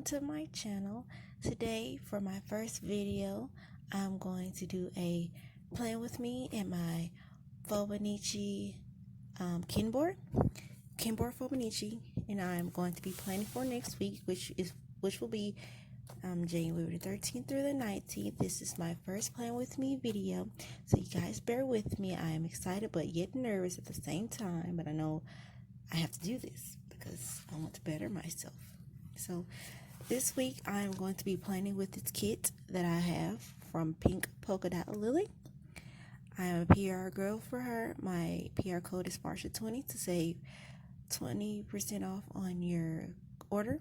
to my channel. Today for my first video I'm going to do a playing with me in my Fobonichi Kinboard Fobonichi, and I'm going to be planning for next week, which will be January 13th through the 19th. This is my first plan with me video, so you guys bear with me. I am excited but yet nervous at the same time, but I know I have to do this because I want to better myself. So this week I'm going to be planning with this kit that I have from Polka Dot Lily. I am a PR girl for her. My PR code is Marsha20 to save 20% off on your order.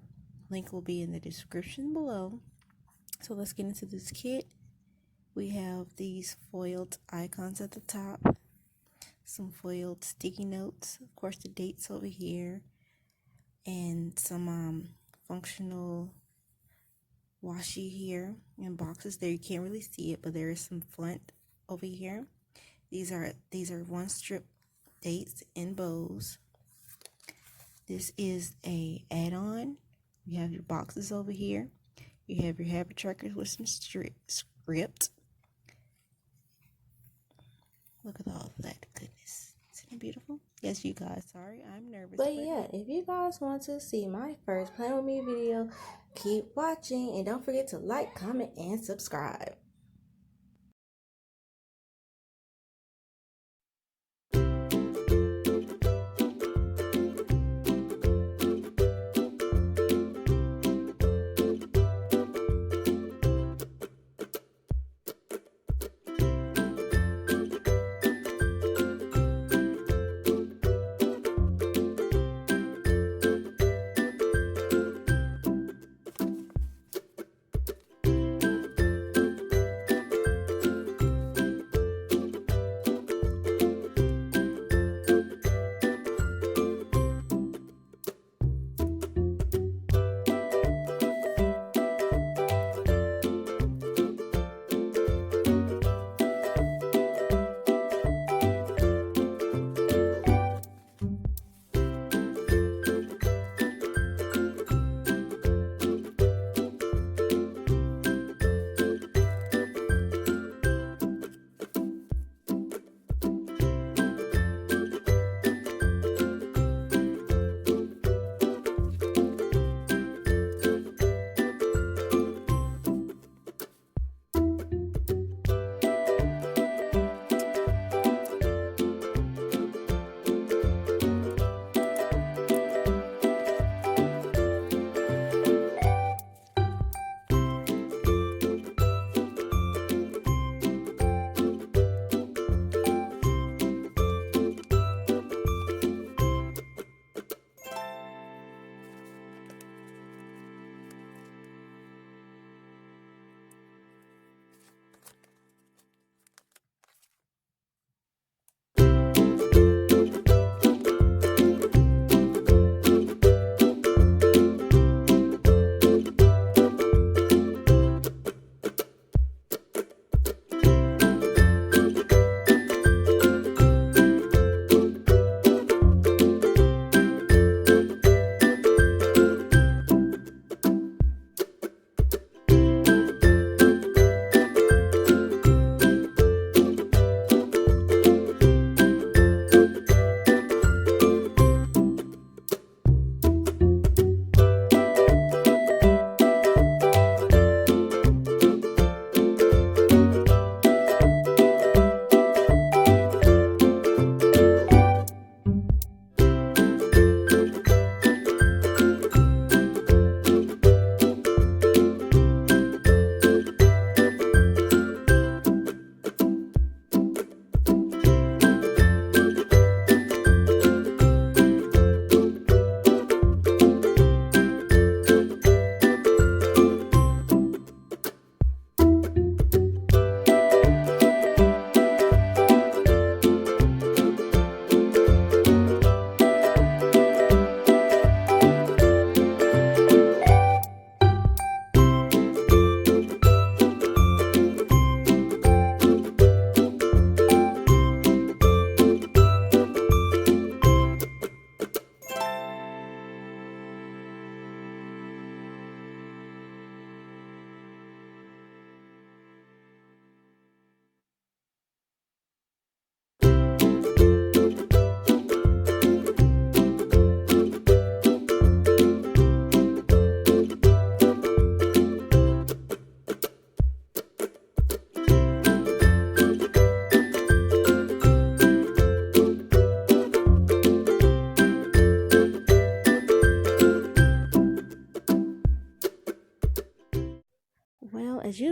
Link will be in the description below. So let's get into this kit. We have these foiled icons at the top, some foiled sticky notes, of course the dates over here, and some functional washi here and boxes there. You can't really see it, but there is some flint over here. These are one strip dates in bows. This is a add-on. You have your boxes over here. You have your habit trackers with some script. Look at all of that goodness. Isn't it beautiful? Yes, you guys. Sorry, I'm nervous. But yeah, if you guys want to see my first Plan With Me video, keep watching and don't forget to like, comment, and subscribe.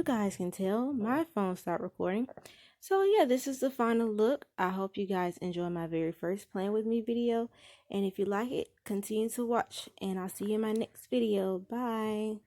you guys can tell, my phone stopped recording. So yeah, this is the final look. I hope you guys enjoy my very first Playing With Me video. And if you like it, continue to watch. And I'll see you in my next video. Bye.